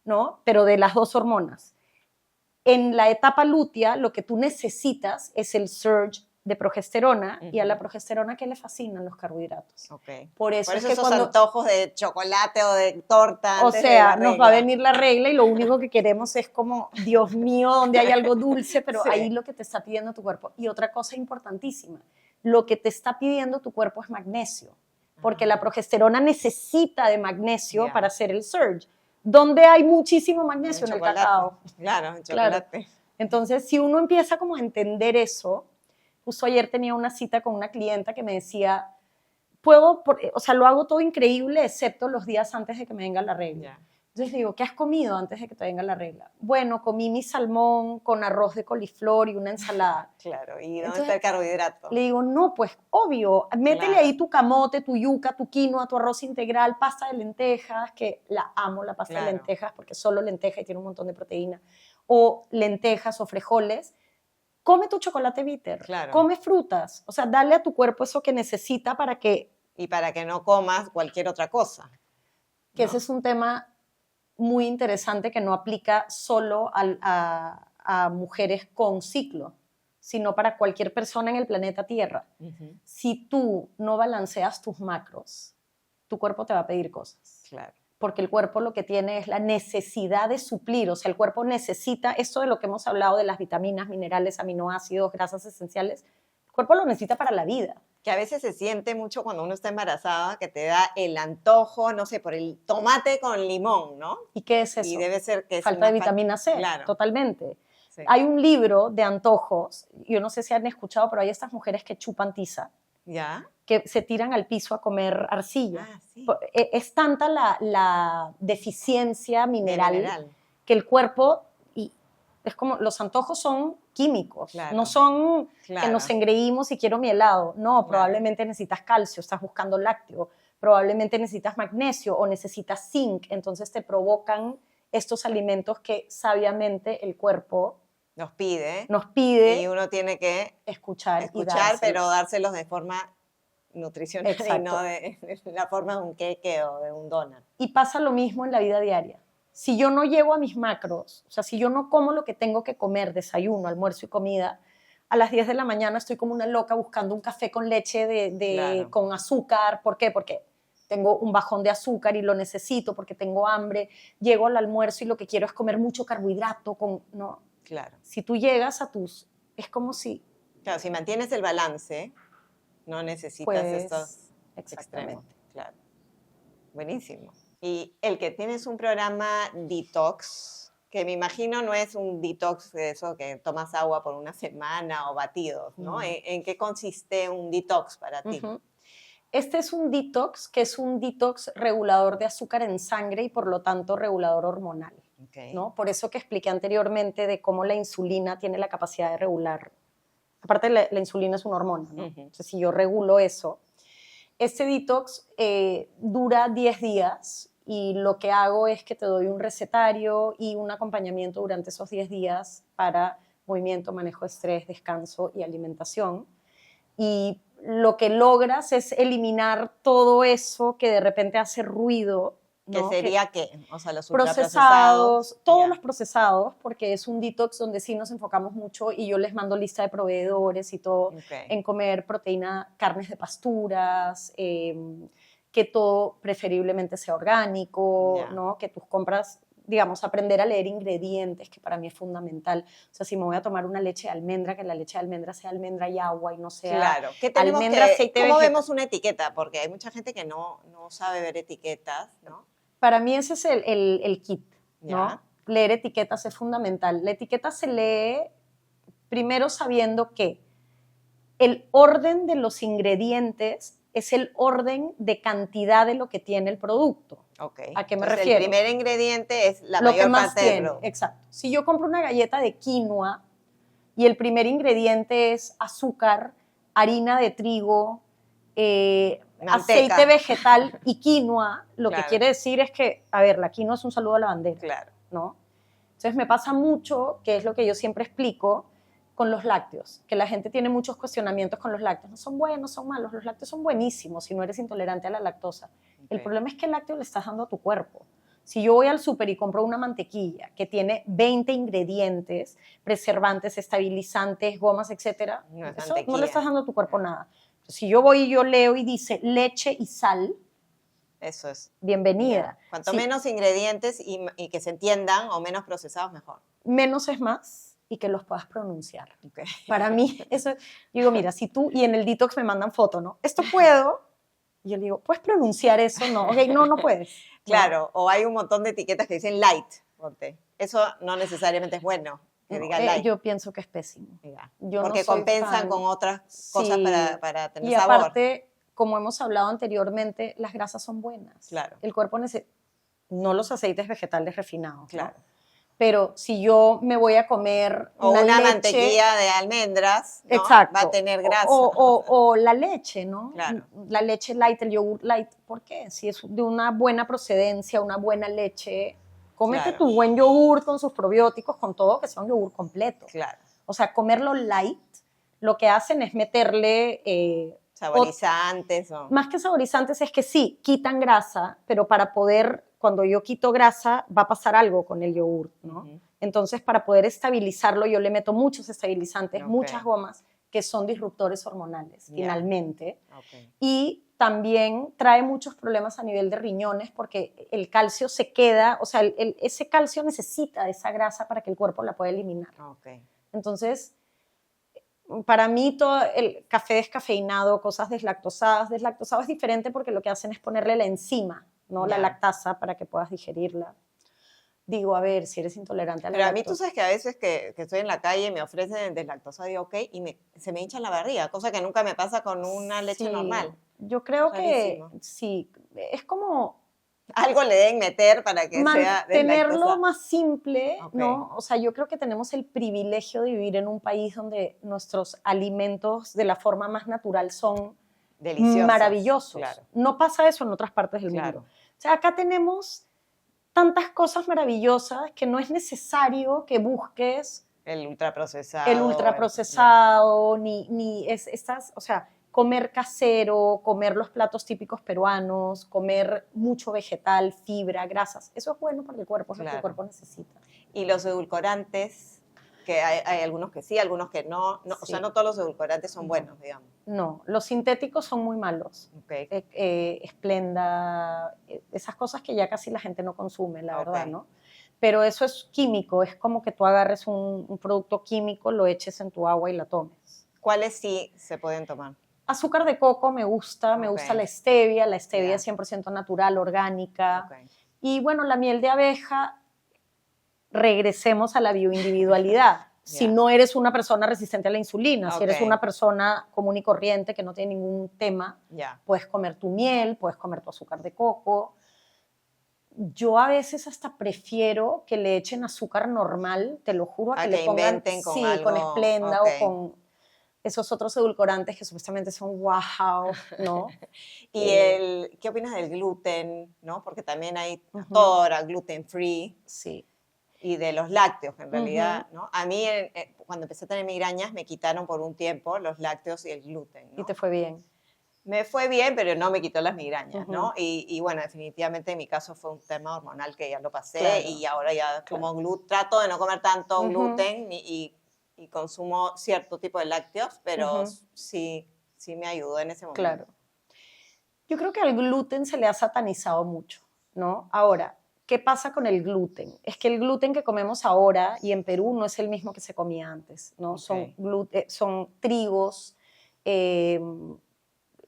¿no? Pero de las dos hormonas. En la etapa lútea, lo que tú necesitas es el surge de progesterona, y a la progesterona, ¿qué le fascinan? Los carbohidratos. Por eso es que esos cuando antojos de chocolate o de torta. O sea, nos va a venir la regla y lo único que queremos es como, Dios mío, donde hay algo dulce, pero ahí lo que te está pidiendo tu cuerpo. Y otra cosa importantísima, lo que te está pidiendo tu cuerpo es magnesio, porque la progesterona necesita de magnesio para hacer el surge. ¿Dónde hay muchísimo magnesio? En el cacao. Claro, en chocolate. Claro. Entonces, si uno empieza como a entender eso, justo ayer tenía una cita con una clienta que me decía, o sea, lo hago todo increíble excepto los días antes de que me venga la regla. Entonces le digo, ¿qué has comido antes de que te venga la regla? Bueno, comí mi salmón con arroz de coliflor y una ensalada. Claro, ¿y dónde está el carbohidrato? Le digo, no, pues obvio, métele ahí tu camote, tu yuca, tu quinoa, tu arroz integral, pasta de lentejas, que la amo, la pasta de lentejas, porque solo lenteja y tiene un montón de proteína, o lentejas o frijoles. Come tu chocolate bitter, come frutas, o sea, dale a tu cuerpo eso que necesita para que... Y para que no comas cualquier otra cosa. Que ese es un tema muy interesante que no aplica solo a mujeres con ciclo, sino para cualquier persona en el planeta Tierra. Si tú no balanceas tus macros, tu cuerpo te va a pedir cosas. Claro. Porque el cuerpo lo que tiene es la necesidad de suplir, o sea, el cuerpo necesita esto de lo que hemos hablado de las vitaminas, minerales, aminoácidos, grasas esenciales, el cuerpo lo necesita para la vida. Que a veces se siente mucho cuando uno está embarazada, que te da el antojo, no sé, por el tomate con limón, ¿no? ¿Y qué es eso? Y debe ser que es falta de vitamina C, totalmente. Sí. Hay un libro de antojos, yo no sé si han escuchado, pero hay estas mujeres que chupan tiza. ¿Ya? Que se tiran al piso a comer arcilla. Sí. Es tanta la deficiencia mineral que el cuerpo, y es como, los antojos son químicos, no son que nos engreímos y quiero mi helado, no, probablemente necesitas calcio, estás buscando lácteo, probablemente necesitas magnesio o necesitas zinc, entonces te provocan estos alimentos que sabiamente el cuerpo nos pide y uno tiene que escuchar pero dárselos de forma nutricional. Exacto. Y no de la forma de un queque o de un donut. Y pasa lo mismo en la vida diaria. Si yo no llego a mis macros, o sea, si yo no como lo que tengo que comer, desayuno, almuerzo y comida, a las 10 de la mañana estoy como una loca buscando un café con leche con azúcar. ¿Por qué? Porque tengo un bajón de azúcar y lo necesito porque tengo hambre. Llego al almuerzo y lo que quiero es comer mucho carbohidrato. ¿No? Claro. Si tú llegas a es como si... Claro, si mantienes el balance, no necesitas estos extremos. Claro. Buenísimo. Y el que tienes un programa detox, que me imagino no es un detox de eso que tomas agua por una semana o batidos, ¿no? ¿En qué consiste un detox para ti? Este es un detox que es un detox regulador de azúcar en sangre y por lo tanto regulador hormonal. ¿No? Por eso que expliqué anteriormente de cómo la insulina tiene la capacidad de regular. Aparte, la insulina es una hormona, ¿no? Entonces, si yo regulo eso, este detox dura 10 días y lo que hago es que te doy un recetario y un acompañamiento durante esos 10 días para movimiento, manejo de estrés, descanso y alimentación. Y lo que logras es eliminar todo eso que de repente hace ruido, ¿no? ¿Qué sería qué? O sea, los procesados, todos los procesados, porque es un detox donde sí nos enfocamos mucho y yo les mando lista de proveedores y todo, en comer proteína, carnes de pasturas, que todo preferiblemente sea orgánico, ¿no? Que tus compras, digamos, aprender a leer ingredientes, que para mí es fundamental. O sea, si me voy a tomar una leche de almendra, que la leche de almendra sea almendra y agua y no sea claro. ¿Qué tenemos almendra, aceite ¿Cómo vegetal? vemos una etiqueta? Porque hay mucha gente que no sabe ver etiquetas, ¿no? Para mí ese es el kit, ¿no? Leer etiquetas es fundamental. La etiqueta se lee primero sabiendo que el orden de los ingredientes es el orden de cantidad de lo que tiene el producto. ¿A qué me refiero? El primer ingrediente es la lo mayor que más parte tiene. del producto. Exacto. Si yo compro una galleta de quinoa y el primer ingrediente es azúcar, harina de trigo, Manteca. aceite vegetal y quinoa, lo que Claro. quiere decir es que, a ver, la quinoa es un saludo a la bandera, Claro. ¿no? Entonces me pasa mucho, que es lo que yo siempre explico, con los lácteos, que la gente tiene muchos cuestionamientos con los lácteos. No son buenos, son malos. Los lácteos son buenísimos si no eres intolerante a la lactosa. El problema es que el lácteo le estás dando a tu cuerpo. Si yo voy al súper y compro una mantequilla que tiene 20 ingredientes, preservantes, estabilizantes, gomas, etcétera, No es eso no mantequilla. le estás dando a tu cuerpo nada. Si yo voy y yo leo y dice leche y sal, Eso es. bienvenida. Ya. Cuanto Sí, menos ingredientes y que se entiendan o menos procesados, mejor. menos es más y que los puedas pronunciar. Okay. Para mí, eso, yo digo, mira, si tú, y en el detox me mandan foto, ¿no? Esto puedo, y yo le digo, ¿puedes pronunciar eso? No, ok, no puedes. No. Claro, o hay un montón de etiquetas que dicen light, ponte. Eso no necesariamente es bueno, que No, diga light. yo pienso que es pésimo. Ya. Yo no Porque soy compensan fan. con otras cosas Sí. para tener Y sabor. aparte, como hemos hablado anteriormente, las grasas son buenas. Claro. El cuerpo necesita, no los aceites vegetales refinados, Claro. ¿no? Pero si yo me voy a comer O una leche, mantequilla de almendras, ¿no? exacto, Va a tener grasa. O la leche, ¿no? Claro. La leche light, el yogur light, ¿por qué? Si es de una buena procedencia, una buena leche, cómete Claro. tu buen yogur con sus probióticos, con todo, que sea un yogur completo. Claro. O sea, comerlo light, lo que hacen es meterle... Saborizantes o... más que saborizantes es que sí, quitan grasa, pero para poder, cuando yo quito grasa, va a pasar algo con el yogur, ¿no? Ujú. Entonces, para poder estabilizarlo, yo le meto muchos estabilizantes, Ok. muchas gomas, que son disruptores hormonales, Ya. finalmente. Ok. Y también trae muchos problemas a nivel de riñones, porque el calcio se queda, o sea, ese calcio necesita de esa grasa para que el cuerpo la pueda eliminar. Ok. Entonces, para mí todo el café descafeinado, cosas deslactosado es diferente porque lo que hacen es ponerle la enzima, ¿no? La Ya. lactasa para que puedas digerirla. Digo, a ver, si eres intolerante a la Pero a mí tú lactosa. sabes que a veces que estoy en la calle y me ofrecen deslactosa, digo ok, y se me hincha la barriga, cosa que nunca me pasa con una leche Sí, normal. yo creo Rarísimo. que sí, es como Algo le deben meter para que sea mantenerlo deslactosa. más simple, Ok. ¿no? O sea, yo creo que tenemos el privilegio de vivir en un país donde nuestros alimentos de la forma más natural son Deliciosos. maravillosos. Claro. No pasa eso en otras partes del Claro. mundo. O sea, acá tenemos tantas cosas maravillosas que no es necesario que busques El ultraprocesado. el ultraprocesado, ni estas, o sea, comer casero, comer los platos típicos peruanos, comer mucho vegetal, fibra, grasas. Eso es bueno para el cuerpo, es lo que el Claro. cuerpo necesita. Y los edulcorantes, que hay algunos que sí, algunos que no. O Sí. sea, no todos los edulcorantes son No. buenos, digamos. No, los sintéticos son muy malos. Okay. Splenda, esas cosas que ya casi la gente no consume, la Ok. verdad, ¿no? Pero eso es químico, es como que tú agarres un producto químico, lo eches en tu agua y la tomes. ¿Cuáles sí se pueden tomar? Azúcar de coco me gusta Ok. la stevia Ya. es 100% natural, orgánica. Okay. Y bueno, la miel de abeja, regresemos a la bioindividualidad. Si Ya. no eres una persona resistente a la insulina, si eres Ok. una persona común y corriente que no tiene ningún tema, Ya. puedes comer tu miel, puedes comer tu azúcar de coco. Yo a veces hasta prefiero que le echen azúcar normal, te lo juro, a A que que le pongan inventen con sí, algo, con Splenda ok. o con esos otros edulcorantes que supuestamente son wow, ¿no? ¿Y qué opinas del gluten? ¿No? Porque también hay Ujú. todo ahora gluten free Sí. y de los lácteos, que en realidad, ¿no? A mí, cuando empecé a tener migrañas, me quitaron por un tiempo los lácteos y el gluten, ¿no? Y te fue bien. Me fue bien, pero no me quitó las migrañas, ¿no? Ujú. Y bueno, definitivamente en mi caso fue un tema hormonal que ya lo pasé Claro. y ahora ya Claro. como gluten, trato de no comer tanto Ujú. gluten y consumo cierto tipo de lácteos, pero Ujú. sí me ayudó en ese momento. Claro. Yo creo que al gluten se le ha satanizado mucho, ¿no? Ahora, ¿qué pasa con el gluten? Es que el gluten que comemos ahora y en Perú no es el mismo que se comía antes, ¿no? Ok. Son trigos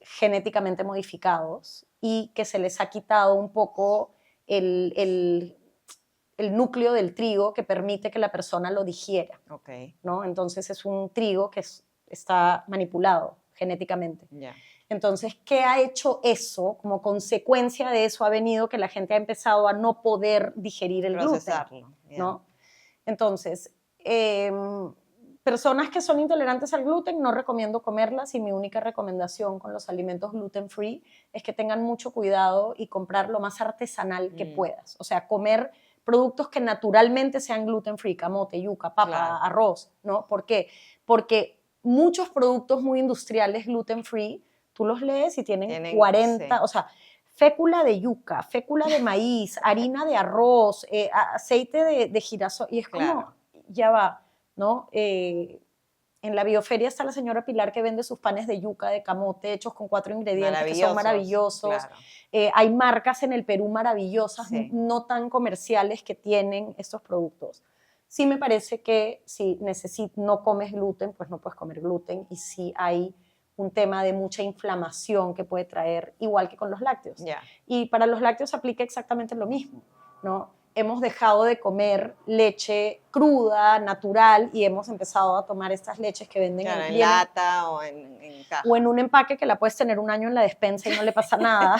genéticamente modificados y que se les ha quitado un poco el núcleo del trigo que permite que la persona lo digiera, Ok, ¿no? Entonces es un trigo que está manipulado genéticamente. ya. Entonces, ¿qué ha hecho eso? Como consecuencia de eso ha venido que la gente ha empezado a no poder digerir el gluten, Procesarlo. ya. ¿no? Entonces, personas que son intolerantes al gluten no recomiendo comerlas y mi única recomendación con los alimentos gluten free es que tengan mucho cuidado y comprar lo más artesanal que puedas. O sea, comer productos que naturalmente sean gluten free, camote, yuca, papa, Claro. arroz, ¿no? ¿Por qué? Porque muchos productos muy industriales gluten free, tú los lees y tienen 40, sí. o sea, fécula de yuca, fécula de maíz, harina de arroz, aceite de girasol, y es como, Claro. ya va, ¿no? En la bioferia está la señora Pilar que vende sus panes de yuca, de camote, hechos con 4 ingredientes que son maravillosos. Claro. Hay marcas en el Perú maravillosas, Sí. no tan comerciales, que tienen estos productos. Sí me parece que si no comes gluten, pues no puedes comer gluten, y sí hay un tema de mucha inflamación que puede traer, igual que con los lácteos. Yeah. Y para los lácteos aplica exactamente lo mismo, ¿no? Hemos dejado de comer leche cruda, natural, y hemos empezado a tomar estas leches que venden Claro, en vienen, lata o en caja. o en un empaque que la puedes tener un año en la despensa y no le pasa nada,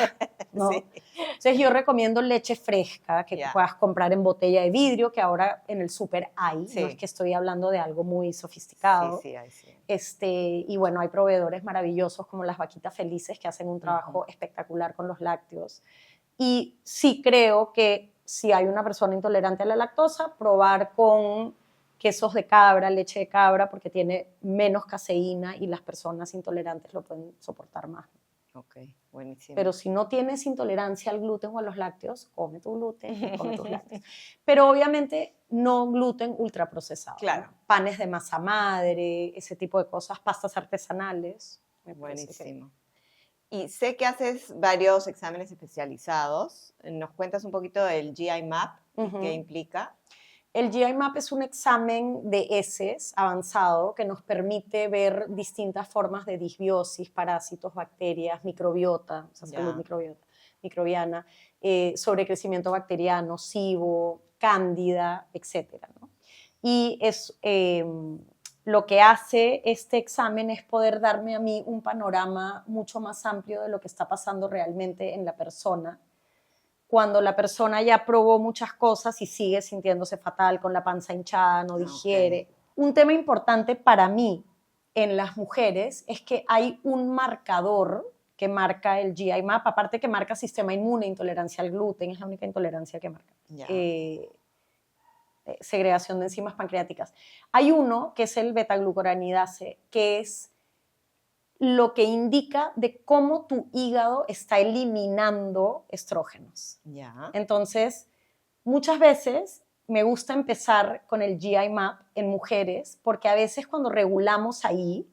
¿no? Sí. Entonces yo recomiendo leche fresca que Ya. puedas comprar en botella de vidrio, que ahora en el súper hay, Sí. no es que estoy hablando de algo muy sofisticado. Sí, ahí sí. Y bueno, hay proveedores maravillosos como las Vaquitas Felices que hacen un trabajo espectacular con los lácteos. Y sí creo que si hay una persona intolerante a la lactosa, probar con quesos de cabra, leche de cabra, porque tiene menos caseína y las personas intolerantes lo pueden soportar más. Ok, buenísimo. Pero si no tienes intolerancia al gluten o a los lácteos, come tu gluten, come tus lácteos. Pero obviamente no gluten ultraprocesado. Claro. ¿no? Panes de masa madre, ese tipo de cosas, pastas artesanales. Buenísimo. Y sé que haces varios exámenes especializados. ¿Nos cuentas un poquito del GI Map? ¿Qué implica? El GI Map es un examen de heces avanzado que nos permite ver distintas formas de disbiosis, parásitos, bacterias, microbiota, o sea, salud microbiana, sobrecrecimiento bacteriano, SIBO, cándida, etc. ¿no? Y lo que hace este examen es poder darme a mí un panorama mucho más amplio de lo que está pasando realmente en la persona, cuando la persona ya probó muchas cosas y sigue sintiéndose fatal, con la panza hinchada, no digiere. Okay. Un tema importante para mí en las mujeres es que hay un marcador que marca el GI Map, aparte que marca sistema inmune, intolerancia al gluten, es la única intolerancia que marca. Segregación de enzimas pancreáticas. Hay uno que es el beta-glucuronidase, que es lo que indica de cómo tu hígado está eliminando estrógenos. Entonces, muchas veces me gusta empezar con el GI Map en mujeres, porque a veces cuando regulamos ahí,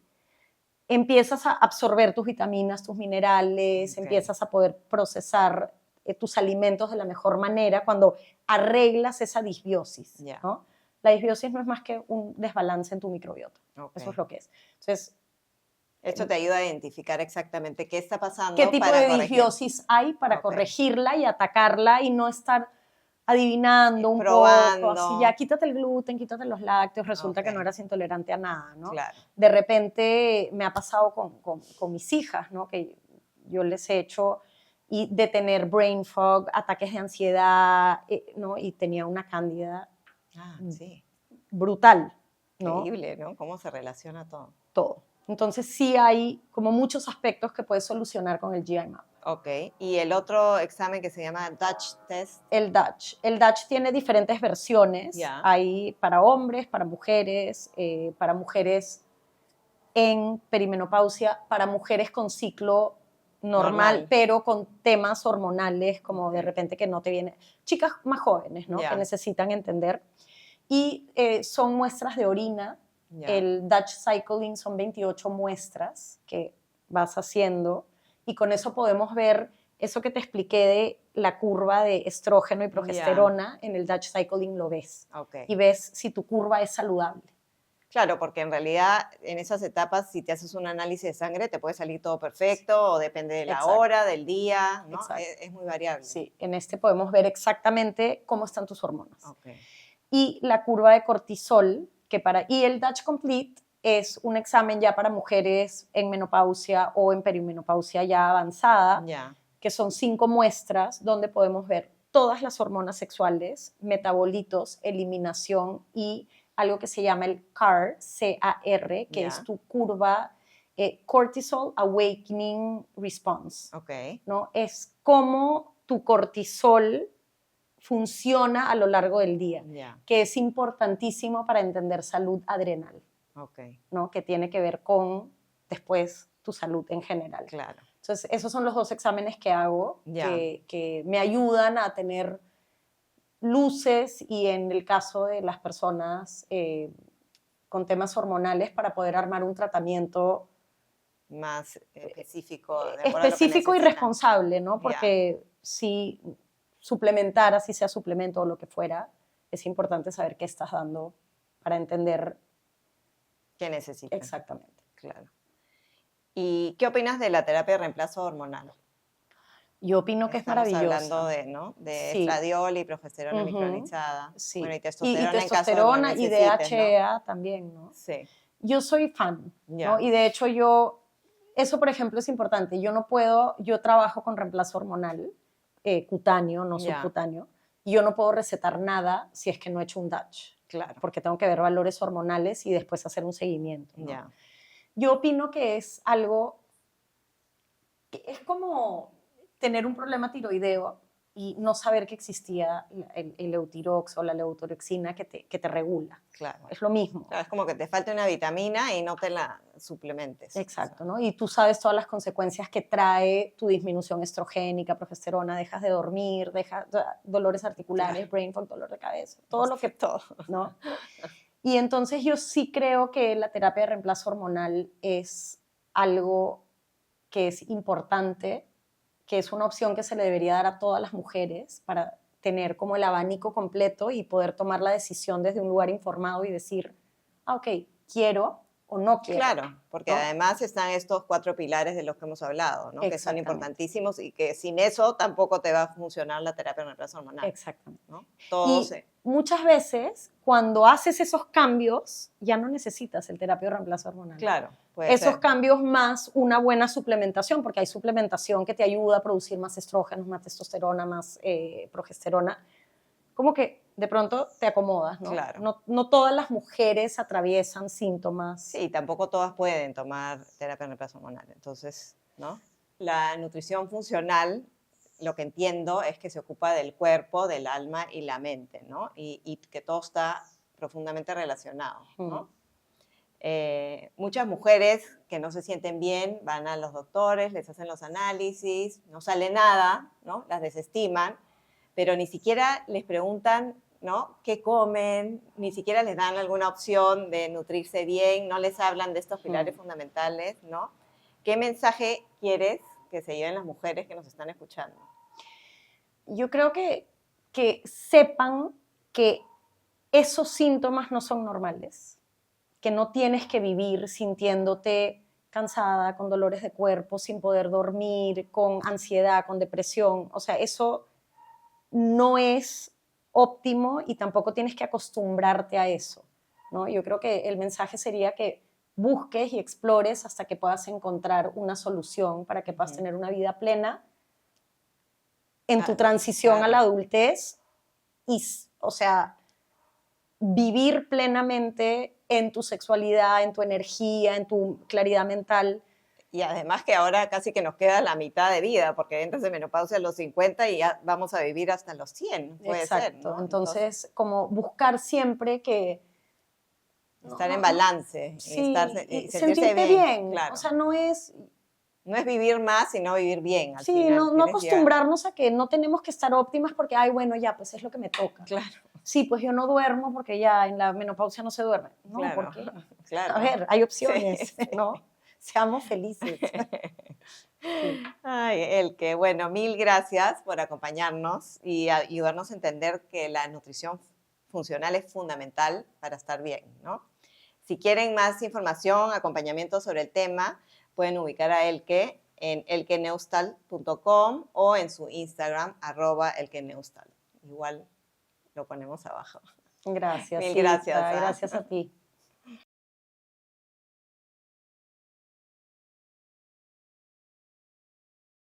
empiezas a absorber tus vitaminas, tus minerales, empiezas a poder procesar tus alimentos de la mejor manera cuando arreglas esa disbiosis. ¿no? La disbiosis no es más que un desbalance en tu microbiota. Eso es lo que es. Entonces, esto te ayuda a identificar exactamente qué está pasando. ¿Qué tipo de disbiosis hay para corregirla y atacarla y no estar adivinando un probando. Poco? Así, ya quítate el gluten, quítate los lácteos, resulta que no eras intolerante a nada, ¿no? Claro. De repente me ha pasado con mis hijas, ¿no? Que yo les he hecho y de tener brain fog, ataques de ansiedad, ¿no? Y tenía una cándida brutal, ¿no? Increíble, ¿no? Cómo se relaciona todo. Todo. Entonces sí hay como muchos aspectos que puedes solucionar con el GI Map. Ok. ¿Y el otro examen que se llama Dutch Test? El Dutch. El Dutch tiene diferentes versiones. Hay para hombres, para mujeres en perimenopausia, para mujeres con ciclo normal, pero con temas hormonales, como de repente que no te viene. Chicas más jóvenes, ¿no? Que necesitan entender. Y son muestras de orina. El Dutch Cycling son 28 muestras que vas haciendo y con eso podemos ver eso que te expliqué de la curva de estrógeno y progesterona. En el Dutch Cycling lo ves y ves si tu curva es saludable. Claro, porque en realidad en esas etapas, si te haces un análisis de sangre, te puede salir todo perfecto o depende de la hora, del día, ¿no? Es muy variable. Sí, en este podemos ver exactamente cómo están tus hormonas. Y la curva de cortisol, y el Dutch Complete es un examen ya para mujeres en menopausia o en perimenopausia ya avanzada, que son 5 muestras donde podemos ver todas las hormonas sexuales, metabolitos, eliminación y algo que se llama el CAR, C-A-R, que es tu curva Cortisol Awakening Response. Ok. ¿No? Es cómo tu cortisol funciona a lo largo del día, que es importantísimo para entender salud adrenal, ¿no? Que tiene que ver con, después, tu salud en general. Claro. Entonces, esos son los 2 exámenes que hago, que me ayudan a tener luces y en el caso de las personas con temas hormonales para poder armar un tratamiento más específico. Específico y responsable, ¿no? Porque si suplementar, así sea suplemento o lo que fuera, es importante saber qué estás dando para entender qué necesitas. Exactamente. Claro. ¿Y qué opinas de la terapia de reemplazo hormonal? Yo opino que es maravillosa. Estamos hablando ¿no? de estradiol y progesterona micronizada. Sí. Bueno, y testosterona, testosterona en caso de y DHEA ¿no? también, ¿no? Sí. Yo soy fan, ¿no? Y de hecho eso por ejemplo es importante. Yo trabajo con reemplazo hormonal cutáneo, no subcutáneo, y yo no puedo recetar nada si es que no he hecho un DASH. Claro. Porque tengo que ver valores hormonales y después hacer un seguimiento, ¿no? Yo opino que es algo que es como tener un problema tiroideo y no saber que existía el Eutirox o la leutorexina que te regula. Claro. Es lo mismo. Claro, es como que te falta una vitamina y no te la suplementes. Exacto, ¿no? Y tú sabes todas las consecuencias que trae tu disminución estrogénica, progesterona, dejas de dormir, dolores articulares, brain fog, dolor de cabeza, todo lo que... Todo. ¿No? Y entonces yo sí creo que la terapia de reemplazo hormonal es algo que es importante, que es una opción que se le debería dar a todas las mujeres para tener como el abanico completo y poder tomar la decisión desde un lugar informado y decir, ok, quiero o no quiero. Claro, porque ¿no? además están estos 4 pilares de los que hemos hablado, ¿no? Que son importantísimos y que sin eso tampoco te va a funcionar la terapia de reemplazo hormonal. Exactamente. ¿no? Muchas veces, cuando haces esos cambios, ya no necesitas el terapia de reemplazo hormonal. Claro. Esos cambios más una buena suplementación, porque hay suplementación que te ayuda a producir más estrógenos, más testosterona, más progesterona. Como que de pronto te acomodas, ¿no? Claro. No todas las mujeres atraviesan síntomas. Sí, tampoco todas pueden tomar terapia de reemplazo hormonal. Entonces, ¿no? La nutrición funcional, lo que entiendo es que se ocupa del cuerpo, del alma y la mente, ¿no? Y que todo está profundamente relacionado, ¿no? Muchas mujeres que no se sienten bien van a los doctores, les hacen los análisis, no sale nada, ¿no? Las desestiman, pero ni siquiera les preguntan, ¿no? ¿Qué comen? Ni siquiera les dan alguna opción de nutrirse bien, no les hablan de estos pilares fundamentales, ¿no? ¿Qué mensaje quieres que se lleven las mujeres que nos están escuchando? Yo creo que sepan que esos síntomas no son normales, que no tienes que vivir sintiéndote cansada, con dolores de cuerpo, sin poder dormir, con ansiedad, con depresión. O sea, eso no es óptimo y tampoco tienes que acostumbrarte a eso, ¿no? Yo creo que el mensaje sería que busques y explores hasta que puedas encontrar una solución para que puedas tener una vida plena en tu transición a la adultez y, o sea, vivir plenamente en tu sexualidad, en tu energía, en tu claridad mental. Y además que ahora casi que nos queda la mitad de vida, porque entras en menopausia a los 50 y ya vamos a vivir hasta los 100, puede ser, ¿no? Entonces, como buscar siempre que... Estar en balance. Sí, y sentirte bien. Claro. O sea, no es vivir más, sino vivir bien. Al final. No acostumbrarnos a que no tenemos que estar óptimas porque, ay, bueno, ya, pues es lo que me toca. Claro. Sí, pues yo no duermo porque ya en la menopausia no se duerme. No, claro, ¿por qué? Claro. A ver, hay opciones, ¿no? Seamos felices. Sí. Ay, Elke, bueno, mil gracias por acompañarnos y ayudarnos a entender que la nutrición funcional es fundamental para estar bien, ¿no? Si quieren más información, acompañamiento sobre el tema, pueden ubicar a Elke en elkeneustal.com o en su Instagram, @elkeneustal. Igual lo ponemos abajo. Gracias. Mil gracias. Gracias a ti.